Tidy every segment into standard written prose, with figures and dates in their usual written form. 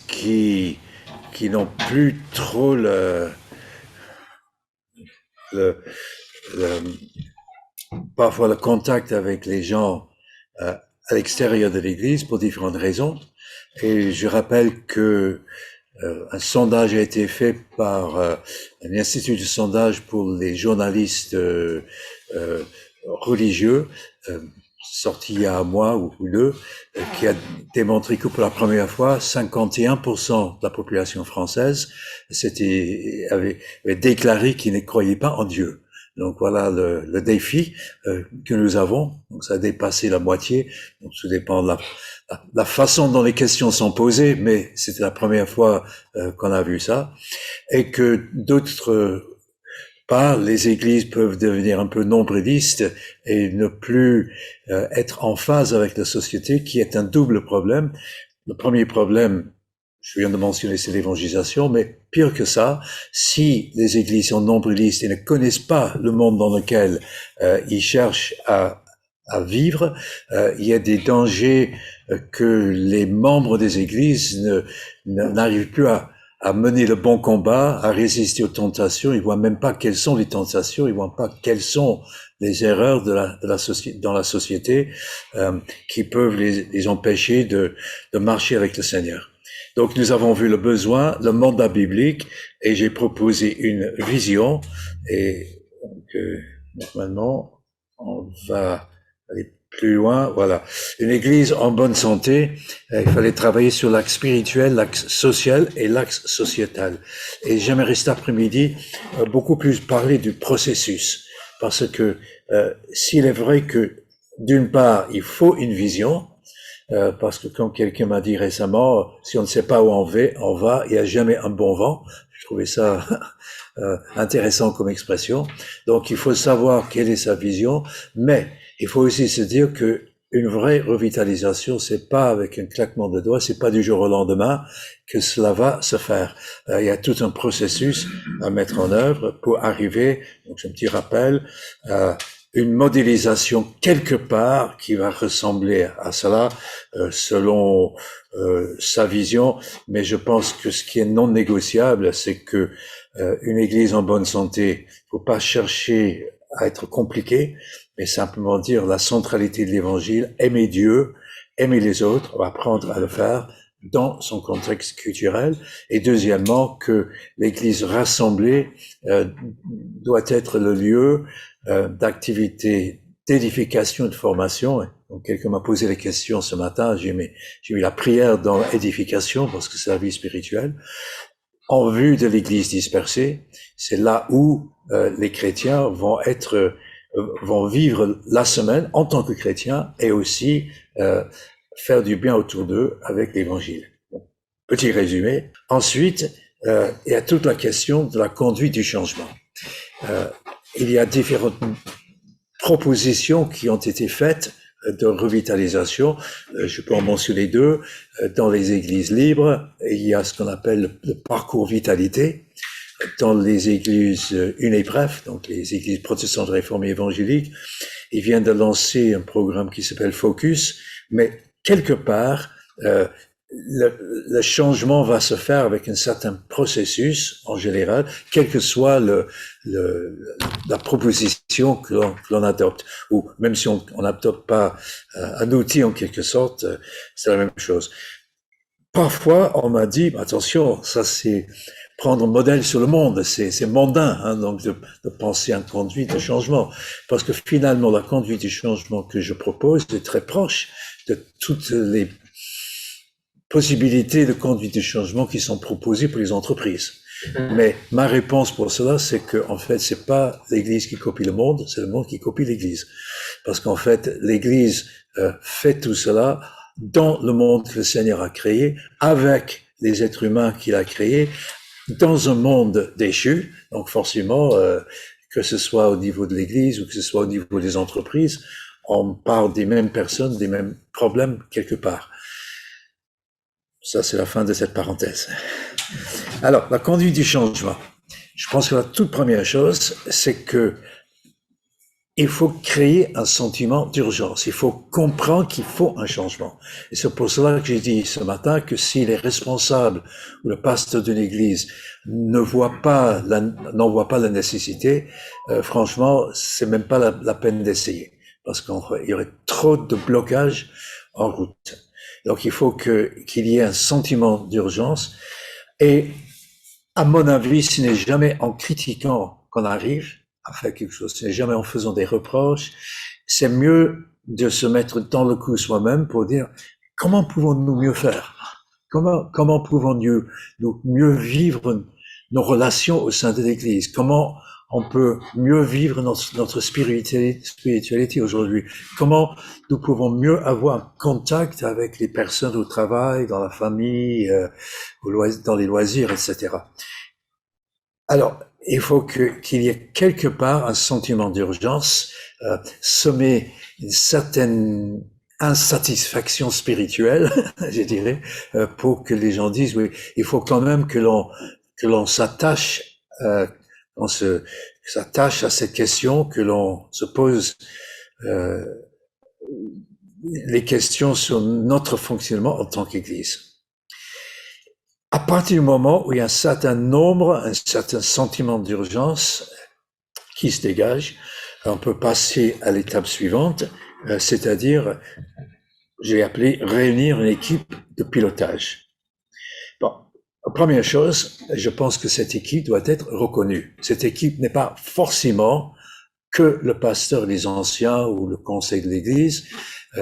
qui, qui n'ont plus trop le, parfois le contact avec les gens à l'extérieur de l'Église pour différentes raisons. Et je rappelle que un sondage a été fait par un institut de sondage pour les journalistes religieux, sorti il y a un mois ou deux, qui a démontré que pour la première fois, 51% de la population française avait déclaré qu'ils ne croyaient pas en Dieu. Donc voilà le défi que nous avons. Donc ça a dépassé la moitié. Donc ça dépend de la façon dont les questions sont posées, mais c'était la première fois qu'on a vu ça. Et que d'autres part, les églises peuvent devenir un peu nombrilistes et ne plus être en phase avec la société, qui est un double problème. Le premier problème, je viens de mentionner, c'est l'évangélisation, mais pire que ça, si les églises sont nombrilistes et ne connaissent pas le monde dans lequel ils cherchent à vivre, il y a des dangers que les membres des églises n'arrivent plus à mener le bon combat, à résister aux tentations. Ils voient même pas quelles sont les tentations, ils voient pas quelles sont les erreurs dans la société qui peuvent les empêcher de marcher avec le Seigneur. Donc nous avons vu le besoin, le mandat biblique, et j'ai proposé une vision. Et donc, normalement, on va aller plus loin. Voilà, une église en bonne santé. Il fallait travailler sur l'axe spirituel, l'axe social et l'axe sociétal. Et j'aimerais cet après-midi beaucoup plus parler du processus, parce que s'il est vrai que d'une part il faut une vision, parce que comme quelqu'un m'a dit récemment, si on ne sait pas où on va, il n'y a jamais un bon vent. Je trouvais ça intéressant comme expression. Donc il faut savoir quelle est sa vision, mais il faut aussi se dire que une vraie revitalisation, c'est pas avec un claquement de doigts, c'est pas du jour au lendemain que cela va se faire. Il y a tout un processus à mettre en œuvre pour arriver, donc un petit rappel, une modélisation quelque part qui va ressembler à cela selon sa vision, mais je pense que ce qui est non négociable, c'est que une église en bonne santé, faut pas chercher à être compliqué, mais simplement dire la centralité de l'évangile, aimer Dieu, aimer les autres, apprendre à le faire dans son contexte culturel. Et deuxièmement, que l'église rassemblée doit être le lieu d'activité d'édification et de formation. Donc quelqu'un m'a posé la question ce matin, j'ai mis la prière dans l'édification parce que c'est la vie spirituelle. En vue de l'église dispersée, c'est là où les chrétiens vont vivre la semaine en tant que chrétiens et aussi faire du bien autour d'eux avec l'évangile. Bon, petit résumé. Ensuite, il y a toute la question de la conduite du changement. Il y a différentes propositions qui ont été faites de revitalisation. Je peux en mentionner deux. Dans les églises libres, il y a ce qu'on appelle le parcours vitalité. Dans les églises UNEPREF, donc les églises protestantes réformées évangéliques, ils viennent de lancer un programme qui s'appelle Focus, mais quelque part, le changement va se faire avec un certain processus en général, quelle que soit la proposition que l'on adopte, ou même si on n'adopte pas un outil en quelque sorte, c'est la même chose. Parfois, on m'a dit, attention, ça c'est prendre modèle sur le monde, c'est mondain, hein, donc de penser en conduite de changement, parce que finalement la conduite du changement que je propose est très proche de toutes les possibilités de conduite de changement qui sont proposées pour les entreprises. Mais ma réponse pour cela, c'est que en fait, c'est pas l'Église qui copie le monde, c'est le monde qui copie l'Église, parce qu'en fait, l'Église fait tout cela dans le monde que le Seigneur a créé, avec les êtres humains qu'il a créés, dans un monde déchu. Donc forcément, que ce soit au niveau de l'Église ou que ce soit au niveau des entreprises, on parle des mêmes personnes, des mêmes problèmes quelque part. Ça, c'est la fin de cette parenthèse. Alors, la conduite du changement. Je pense que la toute première chose, c'est que il faut créer un sentiment d'urgence. Il faut comprendre qu'il faut un changement. Et c'est pour cela que j'ai dit ce matin que si les responsables ou le pasteur d'une église n'en voit pas la nécessité, franchement, c'est même pas la peine d'essayer. Parce qu'il y aurait trop de blocages en route. Donc il faut qu'il y ait un sentiment d'urgence. Et à mon avis, ce n'est jamais en critiquant qu'on arrive à faire quelque chose, ce n'est jamais en faisant des reproches. C'est mieux de se mettre dans le coup soi-même pour dire comment pouvons-nous mieux faire? Comment pouvons-nous mieux vivre nos relations au sein de l'Église? Comment on peut mieux vivre notre spiritualité aujourd'hui? Comment nous pouvons mieux avoir un contact avec les personnes au travail, dans la famille, dans les loisirs, etc. Alors, il faut qu'il y ait quelque part un sentiment d'urgence, semer une certaine insatisfaction spirituelle, je dirais, pour que les gens disent oui, il faut quand même que l'on s'attache, s'attache à cette question, que l'on se pose les questions sur notre fonctionnement en tant qu'Église. À partir du moment où il y a un certain sentiment d'urgence qui se dégage, on peut passer à l'étape suivante, c'est-à-dire, j'ai appelé réunir une équipe de pilotage. Bon, première chose, je pense que cette équipe doit être reconnue. Cette équipe n'est pas forcément que le pasteur, les anciens ou le conseil de l'Église.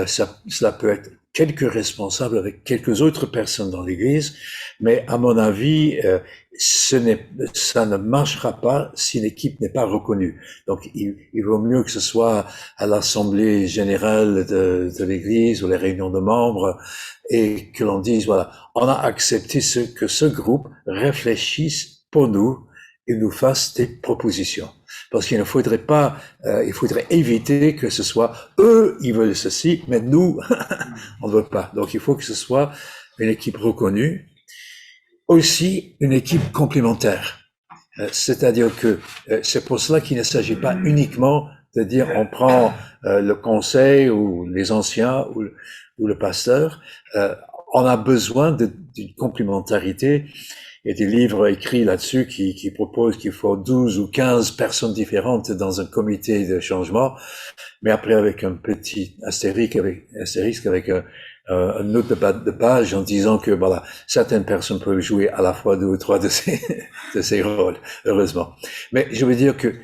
Cela peut être quelques responsables avec quelques autres personnes dans l'Église, mais à mon avis, ça ne marchera pas si l'équipe n'est pas reconnue. Donc, il vaut mieux que ce soit à l'assemblée générale de l'Église ou les réunions de membres et que l'on dise, voilà, on a accepté que ce groupe réfléchisse pour nous et nous fasse des propositions. Parce qu'il ne faudrait pas, il faudrait éviter que ce soit eux, ils veulent ceci, mais nous, on ne veut pas. Donc il faut que ce soit une équipe reconnue, aussi une équipe complémentaire. C'est-à-dire que c'est pour cela qu'il ne s'agit pas uniquement de dire on prend le conseil ou les anciens ou le pasteur. On a besoin d'une complémentarité. Il y a des livres écrits là-dessus qui proposent qu'il faut 12 ou 15 personnes différentes dans un comité de changement, mais après avec un petit astérisque avec un autre de page en disant que voilà, certaines personnes peuvent jouer à la fois deux ou trois de ces rôles, heureusement. Mais je veux dire que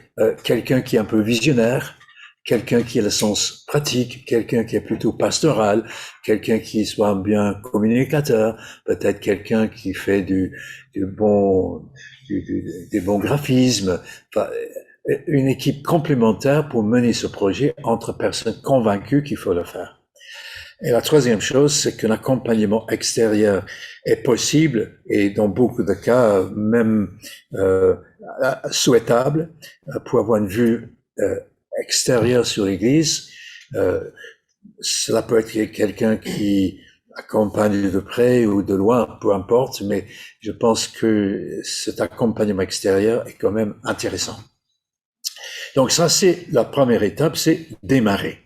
quelqu'un qui est un peu visionnaire, quelqu'un qui a le sens pratique, quelqu'un qui est plutôt pastoral, quelqu'un qui soit bien communicateur, peut-être quelqu'un qui fait des bons graphismes, enfin, une équipe complémentaire pour mener ce projet entre personnes convaincues qu'il faut le faire. Et la troisième chose, c'est qu'un accompagnement extérieur est possible et dans beaucoup de cas même souhaitable pour avoir une vue extérieure sur l'Église. Cela peut être quelqu'un qui accompagne de près ou de loin, peu importe, mais je pense que cet accompagnement extérieur est quand même intéressant. Donc ça, c'est la première étape, c'est démarrer.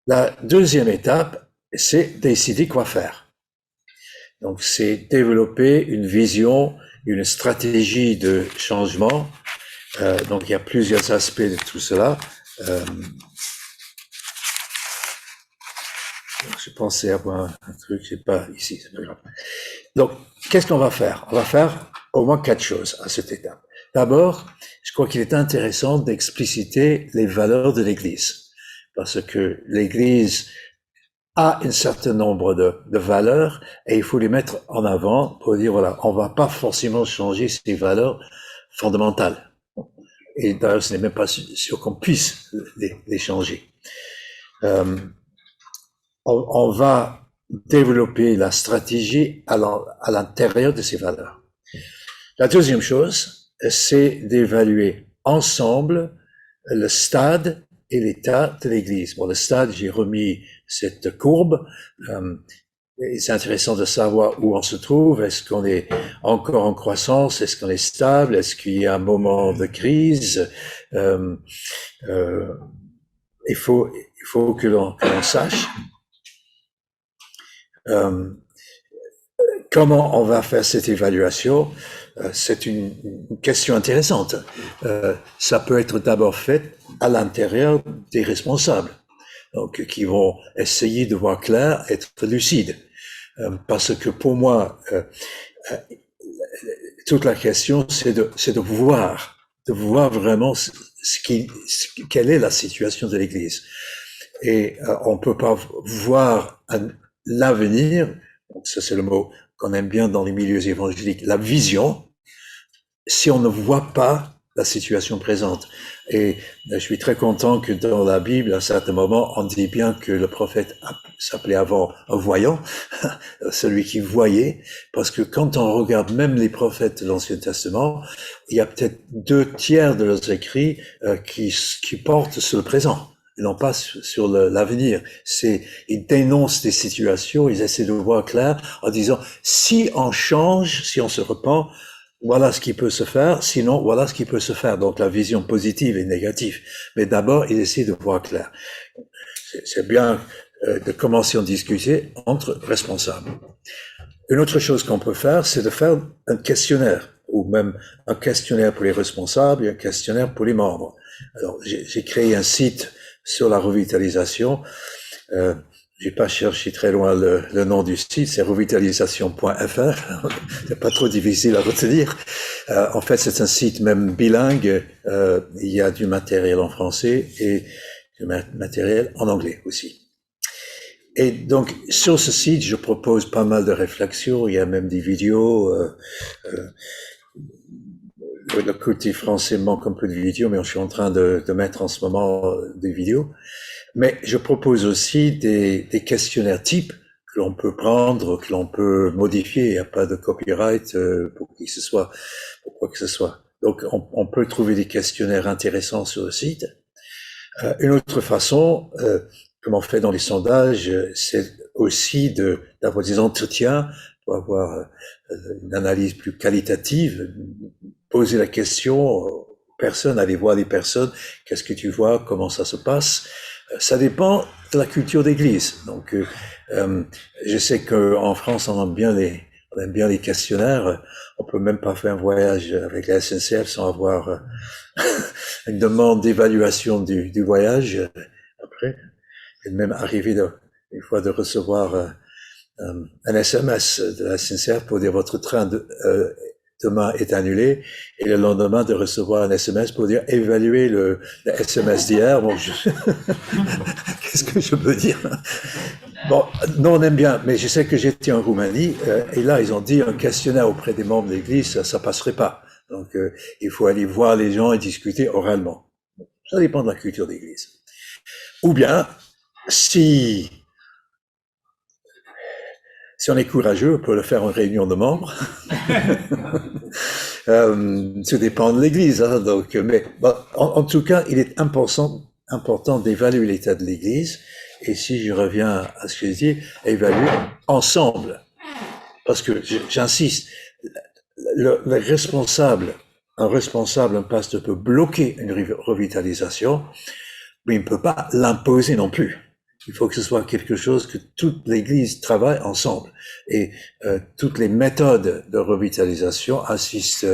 La deuxième étape, c'est décider quoi faire. Donc c'est développer une vision, une stratégie de changement. Donc il y a plusieurs aspects de tout cela. Je pensais avoir un truc, c'est pas ici, c'est pas grave. Donc, qu'est-ce qu'on va faire? On va faire au moins 4 choses à cette étape. D'abord, je crois qu'il est intéressant d'expliciter les valeurs de l'Église, parce que l'Église a un certain nombre de valeurs et il faut les mettre en avant pour dire voilà, on va pas forcément changer ces valeurs fondamentales. Et d'ailleurs, ce n'est même pas sûr qu'on puisse les changer. On va développer la stratégie à l'intérieur de ces valeurs. La deuxième chose, c'est d'évaluer ensemble le stade et l'état de l'Église. Bon, le stade, j'ai remis cette courbe. c'est intéressant de savoir où on se trouve. Est-ce qu'on est encore en croissance? Est-ce qu'on est stable? Est-ce qu'il y a un moment de crise? Euh, euh, il faut que l'on sache comment on va faire cette évaluation. C'est une question intéressante. Ça peut être d'abord fait à l'intérieur des responsables, donc qui vont essayer de voir clair, être lucides. Parce que pour moi, toute la question, c'est de voir vraiment quelle est la situation de l'Église. Et on peut pas voir l'avenir, ça c'est le mot qu'on aime bien dans les milieux évangéliques, la vision, si on ne voit pas la situation présente. Et je suis très content que dans la Bible, à certains moments, on dit bien que le prophète s'appelait avant un voyant, celui qui voyait, parce que quand on regarde même les prophètes de l'Ancien Testament, il y a peut-être 2/3 de leurs écrits qui portent sur le présent, et non pas sur l'avenir. Ils dénoncent des situations, ils essaient de voir clair en disant, si on change, si on se repent, voilà ce qui peut se faire, sinon voilà ce qui peut se faire. Donc la vision positive et négative. Mais d'abord, il essaie de voir clair. C'est bien de commencer à discuter entre responsables. Une autre chose qu'on peut faire, c'est de faire un questionnaire, ou même un questionnaire pour les responsables et un questionnaire pour les membres. Alors, j'ai créé un site sur la revitalisation. J'ai pas cherché très loin le nom du site, c'est revitalisation.fr. C'est pas trop difficile à retenir. En fait, c'est un site même bilingue. Il y a du matériel en français et du matériel en anglais aussi. Et donc, sur ce site, je propose pas mal de réflexions. Il y a même des vidéos. Le côté français manque un peu de vidéos, mais je suis en train de mettre en ce moment des vidéos. Mais je propose aussi des questionnaires types que l'on peut prendre, que l'on peut modifier. Il n'y a pas de copyright pour qui que ce soit, pour quoi que ce soit. Donc, on peut trouver des questionnaires intéressants sur le site. Une autre façon, comme on fait dans les sondages, c'est aussi d'avoir des entretiens pour avoir une analyse plus qualitative, poser la question aux personnes, aller voir les personnes, qu'est-ce que tu vois, comment ça se passe. Ça dépend de la culture d'église. Donc, je sais qu'en France, on aime bien les questionnaires. On peut même pas faire un voyage avec la SNCF sans avoir une demande d'évaluation du voyage après. Et même arriver une fois de recevoir un SMS de la SNCF pour dire votre train demain est annulé, et le lendemain de recevoir un SMS pour dire évaluer le SMS d'hier. Bon, qu'est-ce que je peux dire? Bon, non, on aime bien, mais je sais que j'étais en Roumanie, et là, ils ont dit un questionnaire auprès des membres de l'Église, ça passerait pas. Donc, il faut aller voir les gens et discuter oralement. Ça dépend de la culture d'Église. Ou bien, si on est courageux, on peut le faire en réunion de membres. Ça dépend de l'Église. Hein, donc, mais bon, en tout cas, il est important d'évaluer l'état de l'Église. Et si je reviens à ce que je dis, évaluer ensemble. Parce que j'insiste, un responsable, un pasteur peut bloquer une revitalisation, mais il ne peut pas l'imposer non plus. Il faut que ce soit quelque chose que toute l'Église travaille ensemble. Et toutes les méthodes de revitalisation insistent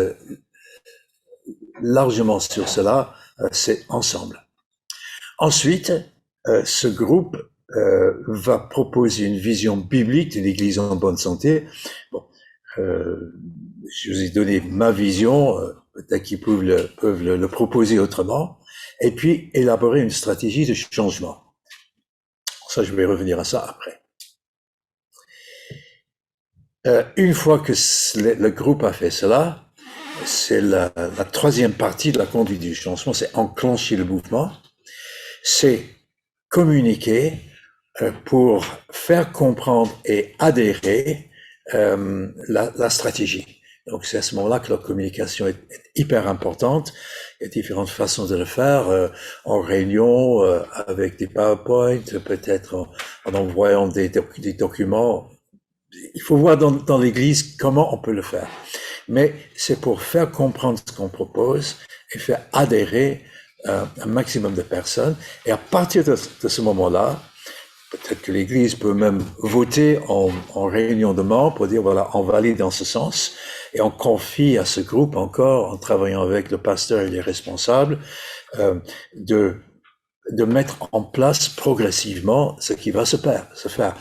largement sur cela, c'est ensemble. Ensuite, ce groupe va proposer une vision biblique de l'Église en bonne santé. Bon, je vous ai donné ma vision, peut-être qu'ils peuvent le proposer autrement, et puis élaborer une stratégie de changement. Ça, je vais revenir à ça après. Une fois que le groupe a fait cela, c'est la troisième partie de la conduite du changement, c'est enclencher le mouvement, c'est communiquer pour faire comprendre et adhérer la stratégie. Donc c'est à ce moment-là que la communication est hyper importante. Il y a différentes façons de le faire, en réunion, avec des PowerPoint, peut-être en envoyant des documents. il faut voir dans l'Église comment on peut le faire. Mais c'est pour faire comprendre ce qu'on propose et faire adhérer un maximum de personnes. Et à partir de ce moment-là, peut-être que l'Église peut même voter en réunion de membres pour dire, voilà, on valide dans ce sens. Et on confie à ce groupe encore, en travaillant avec le pasteur et les responsables, de mettre en place progressivement ce qui va se faire.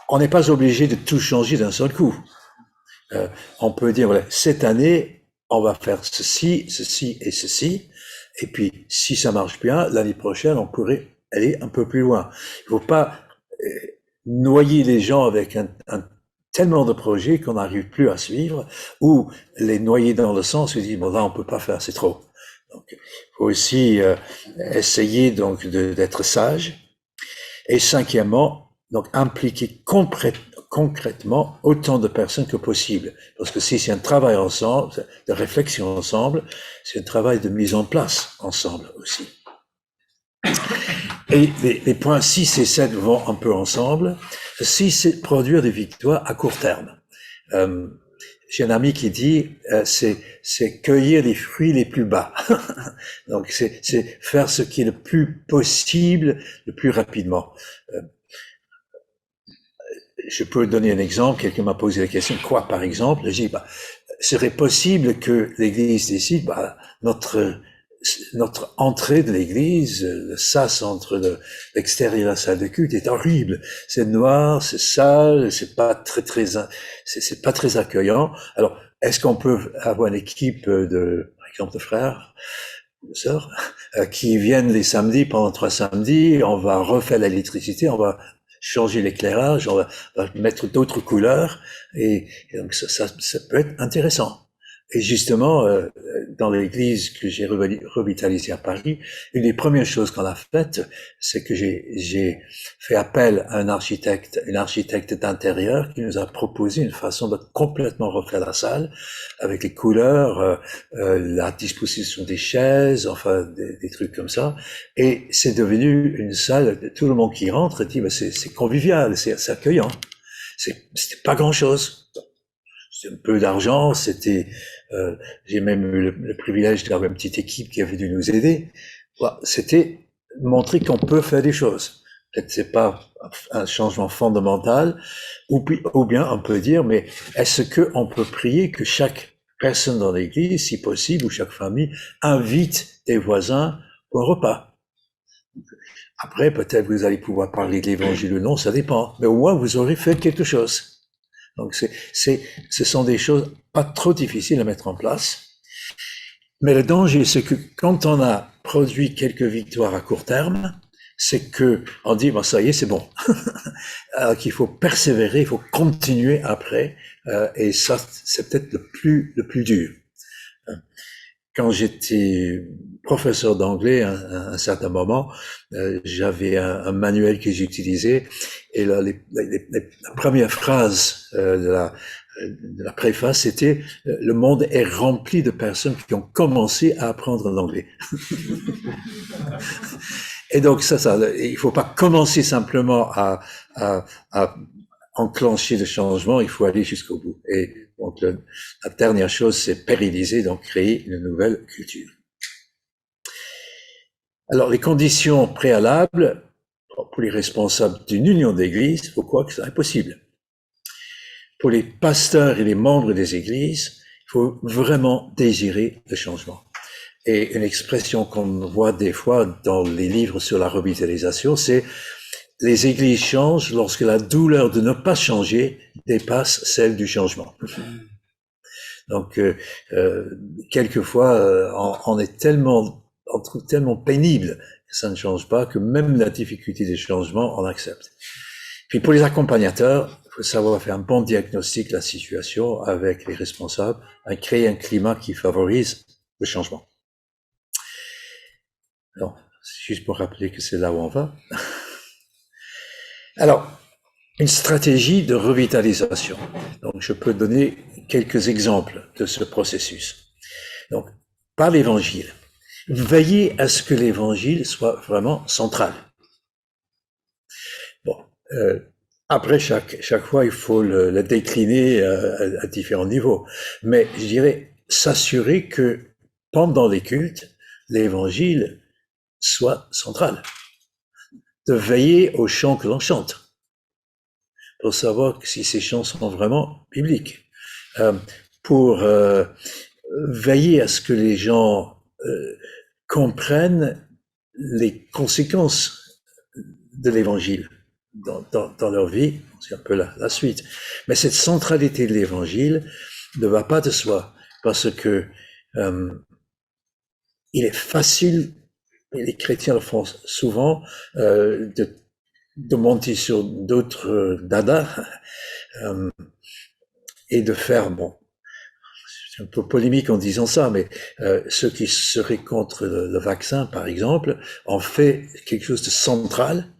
On n'est pas obligé de tout changer d'un seul coup. On peut dire, voilà, cette année, on va faire ceci, ceci et ceci. Et puis, si ça marche bien, l'année prochaine, on pourrait aller un peu plus loin. Il ne faut pas noyer les gens avec tellement de projets qu'on n'arrive plus à suivre, ou les noyer dans le sens où ils disent, bon là, on peut pas faire, c'est trop. Donc, il faut aussi essayer donc d'être sage. Et cinquièmement, donc impliquer concrètement autant de personnes que possible. Parce que si c'est un travail ensemble, de réflexion ensemble, c'est un travail de mise en place ensemble aussi. Et les points 6 et 7 vont un peu ensemble. 6, c'est produire des victoires à court terme. J'ai un ami qui dit, c'est cueillir les fruits les plus bas. Donc, c'est faire ce qui est le plus possible, le plus rapidement. Je peux donner un exemple. Quelqu'un m'a posé la question, quoi par exemple? J'ai dit, serait possible que l'Église décide, notre entrée de l'église, le sas entre l'extérieur et la salle de culte est horrible. C'est noir, c'est sale, c'est pas c'est pas très accueillant. Alors, est-ce qu'on peut avoir une équipe par exemple, de frères, de sœurs, qui viennent les samedis, pendant 3 samedis, on va refaire l'électricité, on va changer l'éclairage, on va mettre d'autres couleurs, et donc ça peut être intéressant. Et justement, dans l'église que j'ai revitalisée à Paris, une des premières choses qu'on a faites, c'est que j'ai fait appel à une architecte d'intérieur qui nous a proposé une façon de complètement refaire la salle, avec les couleurs, la disposition des chaises, enfin des trucs comme ça. Et c'est devenu une salle, tout le monde qui rentre dit, c'est convivial, c'est accueillant. C'était pas grand-chose. C'était un peu d'argent, j'ai même eu le privilège d'avoir une petite équipe qui avait dû nous aider. Voilà, c'était montrer qu'on peut faire des choses. Peut-être c'est pas un changement fondamental, ou bien on peut dire, mais est-ce qu'on peut prier que chaque personne dans l'église, si possible, ou chaque famille, invite des voisins au repas? Après, peut-être vous allez pouvoir parler de l'évangile ou non, ça dépend. Mais au moins, vous aurez fait quelque chose. Donc, ce sont des choses pas trop difficiles à mettre en place. Mais le danger, c'est que quand on a produit quelques victoires à court terme, c'est que on dit, ça y est, c'est bon. Alors qu'il faut persévérer, il faut continuer après, et ça, c'est peut-être le plus dur. Quand j'étais professeur d'anglais à un certain moment, j'avais un manuel que j'utilisais, et là, la première phrase de la préface, c'était « Le monde est rempli de personnes qui ont commencé à apprendre l'anglais ». Et donc il faut pas commencer simplement à enclencher le changement, il faut aller jusqu'au bout. Et donc la dernière chose, c'est pérenniser, donc créer une nouvelle culture. Alors les conditions préalables pour les responsables d'une union d'église, faut croire que c'est impossible. Pour les pasteurs et les membres des églises, il faut vraiment désirer le changement. Et une expression qu'on voit des fois dans les livres sur la revitalisation, c'est les églises changent lorsque la douleur de ne pas changer dépasse celle du changement. Donc, quelquefois, on trouve tellement pénible que ça ne change pas que même la difficulté des changements, on accepte. Puis pour les accompagnateurs, il faut savoir faire un bon diagnostic de la situation avec les responsables, et créer un climat qui favorise le changement. Alors, juste pour rappeler que c'est là où on va. Alors, une stratégie de revitalisation. Donc, je peux donner quelques exemples de ce processus. Donc, par l'évangile. Veillez à ce que l'évangile soit vraiment central. Bon, Après, chaque fois, il faut le décliner à différents niveaux. Mais je dirais s'assurer que pendant les cultes, l'évangile soit central. De veiller aux chants que l'on chante pour savoir si ces chants sont vraiment bibliques. Euh, pour veiller à ce que les gens comprennent les conséquences de l'évangile dans leur vie, c'est un peu la suite. Mais cette centralité de l'évangile ne va pas de soi, parce que il est facile, et les chrétiens le font souvent, de monter sur d'autres dadas et de faire, bon, c'est un peu polémique en disant ça, mais ceux qui seraient contre le vaccin, par exemple, en fait quelque chose de central,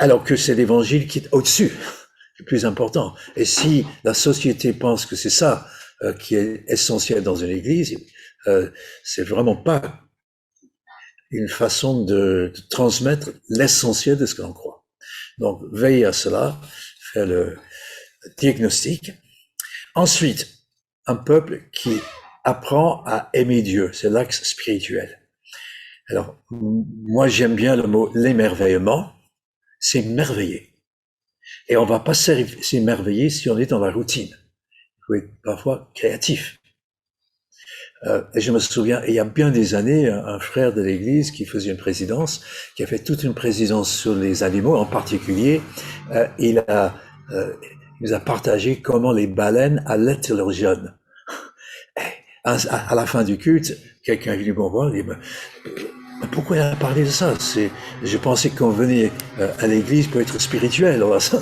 alors que c'est l'évangile qui est au-dessus, le plus important. Et si la société pense que c'est ça qui est essentiel dans une église, c'est vraiment pas une façon de transmettre l'essentiel de ce que l'on croit. Donc, veillez à cela, faire le diagnostic. Ensuite, un peuple qui apprend à aimer Dieu, c'est l'axe spirituel. Alors, moi, j'aime bien le mot l'émerveillement, c'est merveiller. Et on va pas s'émerveiller si on est dans la routine. Il faut être parfois créatif. Et je me souviens, il y a bien des années, un frère de l'église qui faisait une présidence, qui a fait toute une présidence sur les animaux, en particulier, il nous a partagé comment les baleines allaitent leurs jeunes. À la fin du culte, quelqu'un qui dit, bon, il dit, pourquoi il a parlé de ça? Je pensais qu'on venait à l'église pour être spirituel. Alors ça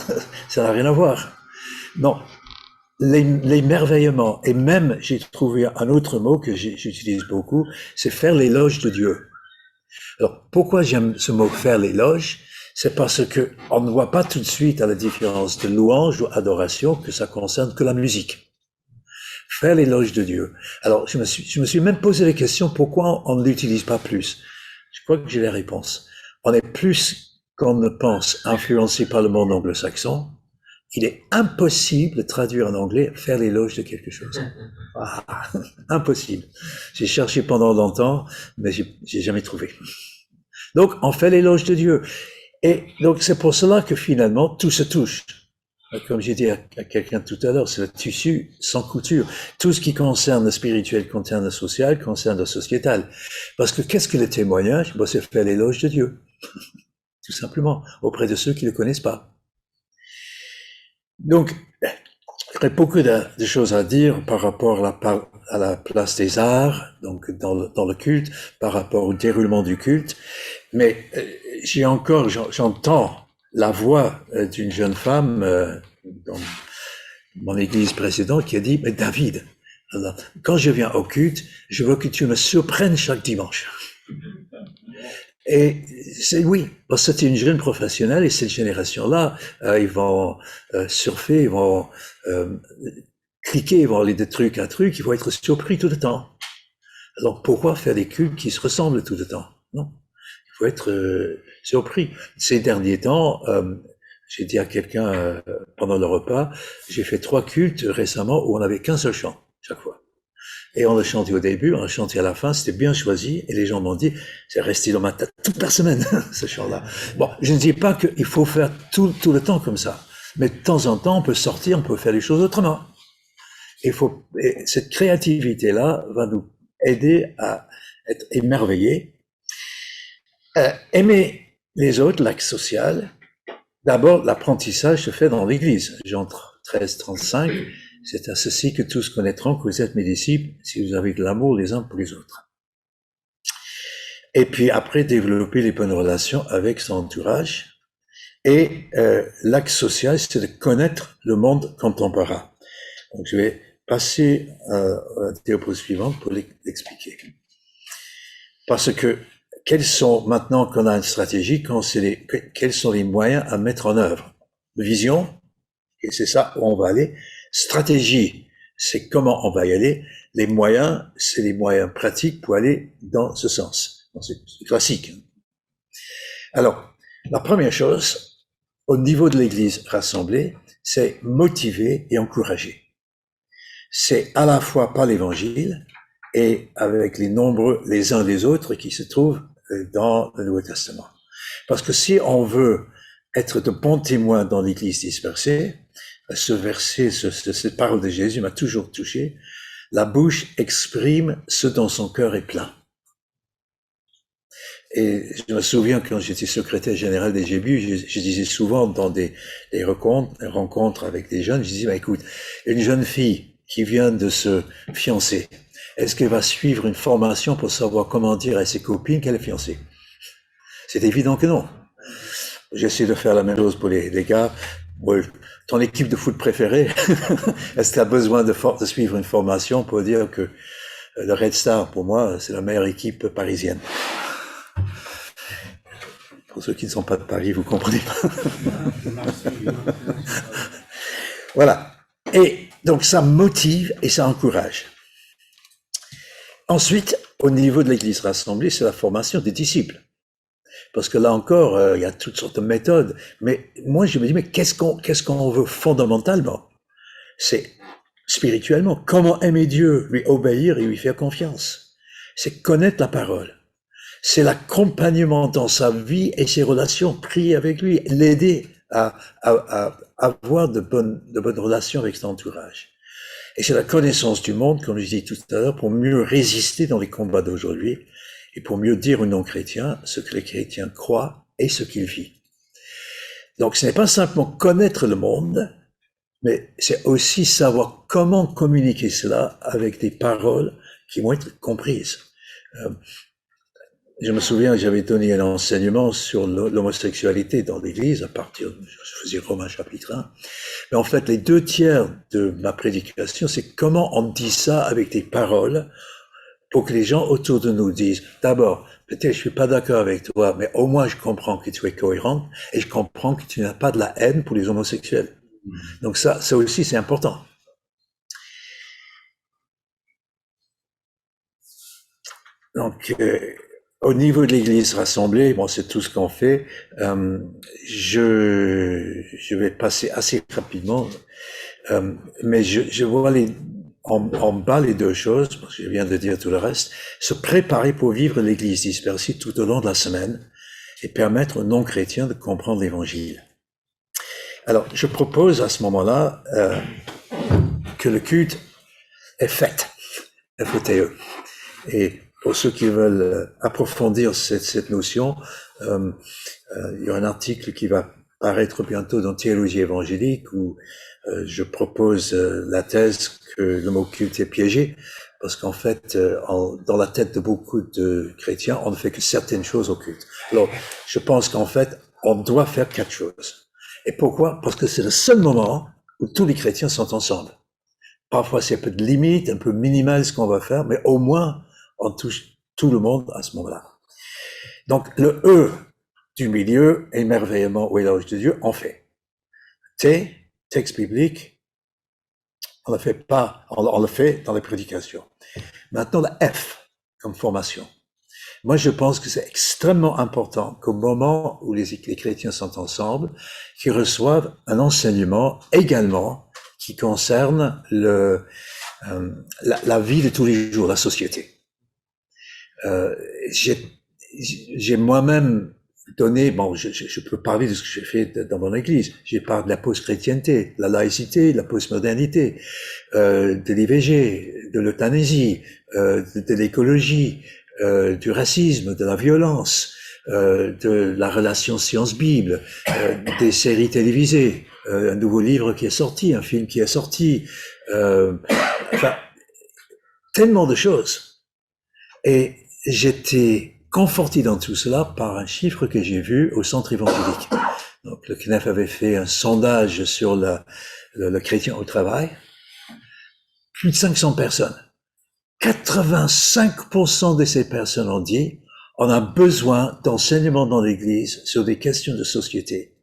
n'a rien à voir. Non, l'émerveillement, et même j'ai trouvé un autre mot que j'utilise beaucoup, c'est faire l'éloge de Dieu. Alors pourquoi j'aime ce mot faire l'éloge? C'est parce que on ne voit pas tout de suite à la différence de louange ou adoration que ça concerne que la musique. Faire l'éloge de Dieu. Alors je me suis même posé la question pourquoi on ne l'utilise pas plus. Je crois que j'ai la réponse. On est plus qu'on ne pense influencé par le monde anglo-saxon. Il est impossible de traduire en anglais faire l'éloge de quelque chose. Ah, impossible. J'ai cherché pendant longtemps, mais j'ai jamais trouvé. Donc, on fait l'éloge de Dieu. Et donc, c'est pour cela que finalement, tout se touche. Comme j'ai dit à quelqu'un tout à l'heure, c'est le tissu sans couture. Tout ce qui concerne le spirituel, concerne le social, concerne le sociétal. Parce que qu'est-ce que le témoignage? Bon, c'est faire l'éloge de Dieu. Tout simplement. Auprès de ceux qui ne le connaissent pas. Donc, il y aurait beaucoup de choses à dire par rapport à la place des arts, donc dans le culte, par rapport au déroulement du culte. Mais j'entends la voix d'une jeune femme dans mon église précédente qui a dit, mais David, alors, quand je viens au culte, je veux que tu me surprennes chaque dimanche. Et oui, parce que c'était une jeune professionnelle et cette génération-là, ils vont surfer, ils vont cliquer, ils vont aller de truc à truc, ils vont être surpris tout le temps. Alors pourquoi faire des cultes qui se ressemblent tout le temps? Non, il faut être surpris. Ces derniers temps, j'ai dit à quelqu'un pendant le repas, j'ai fait 3 cultes récemment où on n'avait qu'un seul chant chaque fois. Et on a chanté au début, on a chanté à la fin, c'était bien choisi, et les gens m'ont dit, c'est resté dans ma tête toute la semaine, ce chant-là. Bon, je ne dis pas qu'il faut faire tout le temps comme ça, mais de temps en temps, on peut sortir, on peut faire les choses autrement. Et cette créativité-là va nous aider à être émerveillés. Aimer les autres, l'axe social. D'abord, l'apprentissage se fait dans l'Église. Jean 13:35. C'est à ceci que tous connaîtront que vous êtes mes disciples, si vous avez de l'amour les uns pour les autres. Et puis après, développer les bonnes relations avec son entourage. Et l'axe social, c'est de connaître le monde contemporain. Donc je vais passer à la diapo suivante pour l'expliquer. Parce que maintenant qu'on a une stratégie, quels sont les moyens à mettre en œuvre? Vision, et c'est ça où on va aller. Stratégie, c'est comment on va y aller. Les moyens, c'est les moyens pratiques pour aller dans ce sens. C'est classique. Alors, La première chose, au niveau de l'Église rassemblée, c'est motiver et encourager. C'est à la fois par l'Évangile et avec les nombreux les uns des autres qui se trouvent dans le Nouveau Testament. Parce que si on veut être de bons témoins dans l'Église dispersée, ce verset, cette parole de Jésus m'a toujours touché. La bouche exprime ce dont son cœur est plein. Et je me souviens quand j'étais secrétaire général des GBU, je disais souvent dans des rencontres avec des jeunes, je disais, bah, écoute, une jeune fille qui vient de se fiancer, est-ce qu'elle va suivre une formation pour savoir comment dire à ses copines qu'elle est fiancée? C'est évident que non. J'essaie de faire la même chose pour les gars. Ouais, ton équipe de foot préférée, est-ce que tu as besoin de suivre une formation pour dire que le Red Star, pour moi, c'est la meilleure équipe parisienne? Pour ceux qui ne sont pas de Paris, vous comprenez pas. Voilà. Et donc ça motive et ça encourage. Ensuite, au niveau de l'Église rassemblée, c'est la formation des disciples. Parce que là encore, il y a toutes sortes de méthodes. Mais moi, je me dis, mais qu'est-ce qu'on veut fondamentalement? C'est spirituellement. Comment aimer Dieu, lui obéir et lui faire confiance? C'est connaître la parole. C'est l'accompagnement dans sa vie et ses relations, prier avec lui, l'aider à avoir de bonnes relations avec son entourage. Et c'est la connaissance du monde, comme je dis tout à l'heure, pour mieux résister dans les combats d'aujourd'hui et pour mieux dire aux non-chrétiens ce que les chrétiens croient et ce qu'ils vivent. Donc ce n'est pas simplement connaître le monde, mais c'est aussi savoir comment communiquer cela avec des paroles qui vont être comprises. Je me souviens que j'avais donné un enseignement sur l'homosexualité dans l'Église à partir, je faisais Romains chapitre 1. Mais en fait, les 2/3 de ma prédication, c'est comment on dit ça avec des paroles pour que les gens autour de nous disent, d'abord, peut-être je suis pas d'accord avec toi, mais au moins je comprends que tu es cohérente et je comprends que tu n'as pas de la haine pour les homosexuels. Donc ça aussi, c'est important. Donc, au niveau de l'Église rassemblée, bon, c'est tout ce qu'on fait. Je vais passer assez rapidement, mais je vois en bas les deux choses, parce que je viens de dire tout le reste, se préparer pour vivre l'Église dispersée tout au long de la semaine et permettre aux non-chrétiens de comprendre l'Évangile. Alors, je propose à ce moment-là que le culte est fait, F-E-T-E. Et pour ceux qui veulent approfondir cette notion, il y aura un article qui va paraître bientôt dans Théologie évangélique où je propose la thèse que le mot culte est piégé, parce qu'en fait, dans la tête de beaucoup de chrétiens, on ne fait que certaines choses au culte. Alors, je pense qu'en fait, on doit faire 4 choses. Et pourquoi? Parce que c'est le seul moment où tous les chrétiens sont ensemble. Parfois, c'est un peu de limite, un peu minimal ce qu'on va faire, mais au moins, on touche tout le monde à ce moment-là. Donc, le E du milieu, émerveillement ou éloge de Dieu, on fait. T, texte biblique, on le fait pas, on le fait dans les prédications. Maintenant, la F, comme formation. Moi, je pense que c'est extrêmement important qu'au moment où les chrétiens sont ensemble, qu'ils reçoivent un enseignement également qui concerne la vie de tous les jours, la société. J'ai moi-même donné, bon, je peux parler de ce que j'ai fait dans mon église. J'ai parlé de la post-chrétienté, de la laïcité, de la post-modernité, de l'IVG, de l'euthanasie, de l'écologie, du racisme, de la violence, de la relation science-bible, des séries télévisées, un nouveau livre qui est sorti, un film qui est sorti, enfin, tellement de choses. Et j'étais conforté dans tout cela par un chiffre que j'ai vu au centre évangélique. Donc, le CNEF avait fait un sondage sur le chrétien au travail. Plus de 500 personnes. 85% de ces personnes ont dit, on a besoin d'enseignement dans l'église sur des questions de société.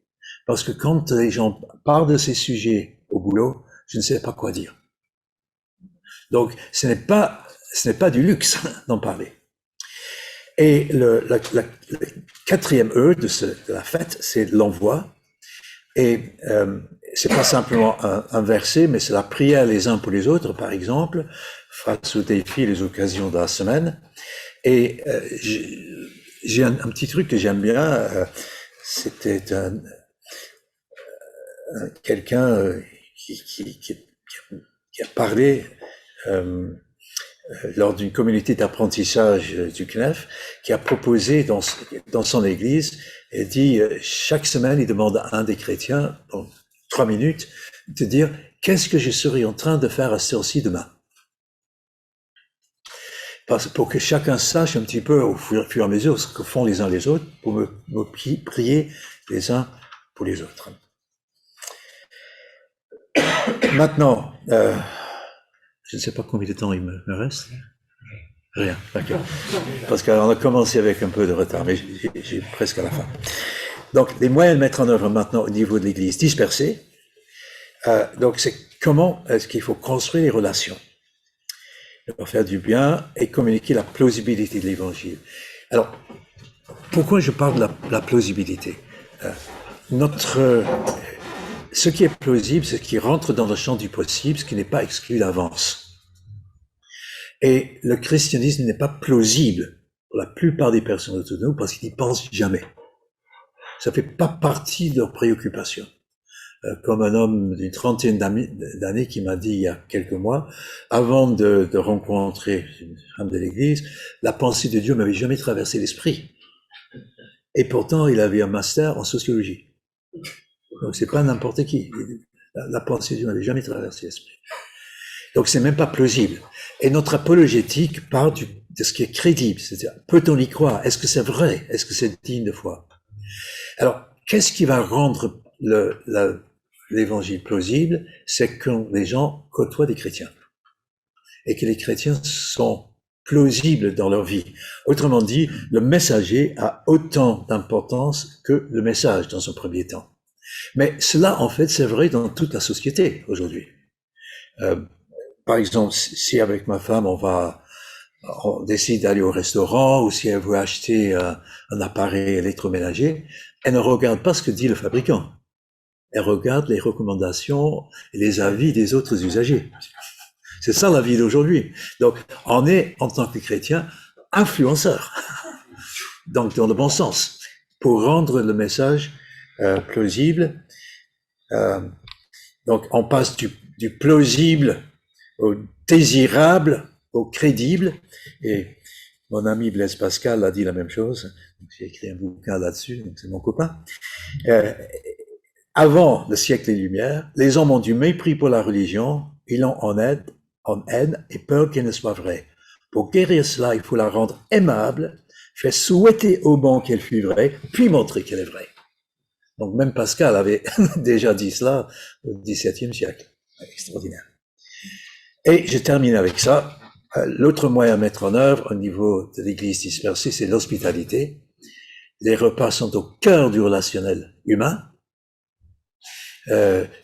Parce que quand les gens parlent de ces sujets au boulot, je ne sais pas quoi dire. Donc, ce n'est pas du luxe d'en parler. Et le quatrième E de la fête, c'est l'envoi. Et c'est pas simplement un verset, mais c'est la prière les uns pour les autres, par exemple, face aux défis et les occasions de la semaine. Et j'ai un petit truc que j'aime bien. C'était quelqu'un qui a parlé lors d'une communauté d'apprentissage du CNEF, qui a proposé dans son église, et dit chaque semaine, il demande à un des chrétiens, en 3 minutes, de dire qu'est-ce que je serais en train de faire à cette heure-ci demain. Pour que chacun sache un petit peu au fur et à mesure ce que font les uns les autres, pour me prier les uns pour les autres. Maintenant, je ne sais pas combien de temps il me reste. Rien, d'accord. Parce qu'on a commencé avec un peu de retard, mais j'ai presque à la fin. Donc, les moyens de mettre en œuvre maintenant au niveau de l'Église dispersée. Donc, c'est comment est-ce qu'il faut construire les relations pour faire du bien et communiquer la plausibilité de l'Évangile. Alors, pourquoi je parle de la plausibilité? Ce qui est plausible, c'est ce qui rentre dans le champ du possible, ce qui n'est pas exclu d'avance. Et le christianisme n'est pas plausible pour la plupart des personnes autour de nous parce qu'ils n'y pensent jamais. Ça fait pas partie de leurs préoccupations. Comme un homme d'une 30aine d'années qui m'a dit il y a quelques mois, avant de rencontrer une femme de l'église, la pensée de Dieu m'avait jamais traversé l'esprit. Et pourtant, il avait un master en sociologie. Donc c'est pas n'importe qui. La pensée de Dieu m'avait jamais traversé l'esprit. Donc c'est même pas plausible. Et notre apologétique parle de ce qui est crédible. C'est-à-dire, peut-on y croire? Est-ce que c'est vrai? Est-ce que c'est digne de foi? Alors, qu'est-ce qui va rendre l'évangile plausible? C'est quand les gens côtoient des chrétiens. Et que les chrétiens sont plausibles dans leur vie. Autrement dit, le messager a autant d'importance que le message dans son premier temps. Mais cela, en fait, c'est vrai dans toute la société aujourd'hui. Par exemple, si avec ma femme, on décide d'aller au restaurant, ou si elle veut acheter un appareil électroménager, elle ne regarde pas ce que dit le fabricant. Elle regarde les recommandations et les avis des autres usagers. C'est ça la vie d'aujourd'hui. Donc, on est, en tant que chrétien, influenceur. Donc, dans le bon sens. Pour rendre le message plausible. Donc, on passe du plausible au désirable, au crédible. Et mon ami Blaise Pascal a dit la même chose. J'ai écrit un bouquin là-dessus, donc c'est mon copain. Avant le siècle des Lumières, les hommes ont du mépris pour la religion, ils l'ont en haine et peur qu'elle ne soit vraie. Pour guérir cela, il faut la rendre aimable, faire souhaiter au bon qu'elle fût vraie, puis montrer qu'elle est vraie. Donc même Pascal avait déjà dit cela au XVIIe siècle. Extraordinaire. Et je termine avec ça. L'autre moyen à mettre en œuvre au niveau de l'Église dispersée, c'est l'hospitalité. Les repas sont au cœur du relationnel humain.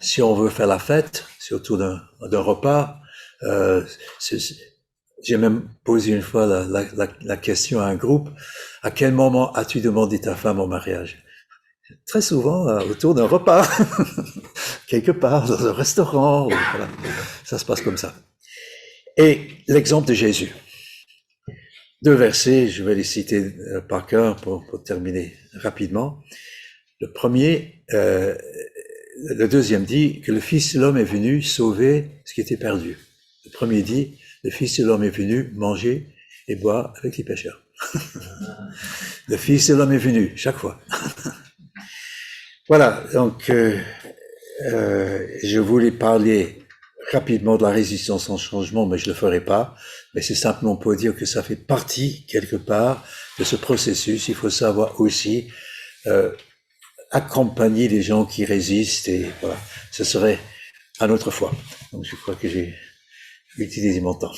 Si on veut faire la fête, c'est autour d'un repas. J'ai même posé une fois la question à un groupe, à quel moment as-tu demandé ta femme en mariage? Très souvent autour d'un repas, quelque part, dans un restaurant, voilà. Ça se passe comme ça. Et l'exemple de Jésus. 2 versets, je vais les citer par cœur pour terminer rapidement. Le premier, le deuxième dit que le Fils de l'homme est venu sauver ce qui était perdu. Le premier dit, le Fils de l'homme est venu manger et boire avec les pécheurs. Le Fils de l'homme est venu, chaque fois. Voilà, donc je voulais parler rapidement de la résistance au changement, mais je le ferai pas. Mais c'est simplement pour dire que ça fait partie, quelque part, de ce processus. Il faut savoir aussi accompagner les gens qui résistent, et voilà, ce serait à une autre fois. Donc je crois que j'ai utilisé mon temps.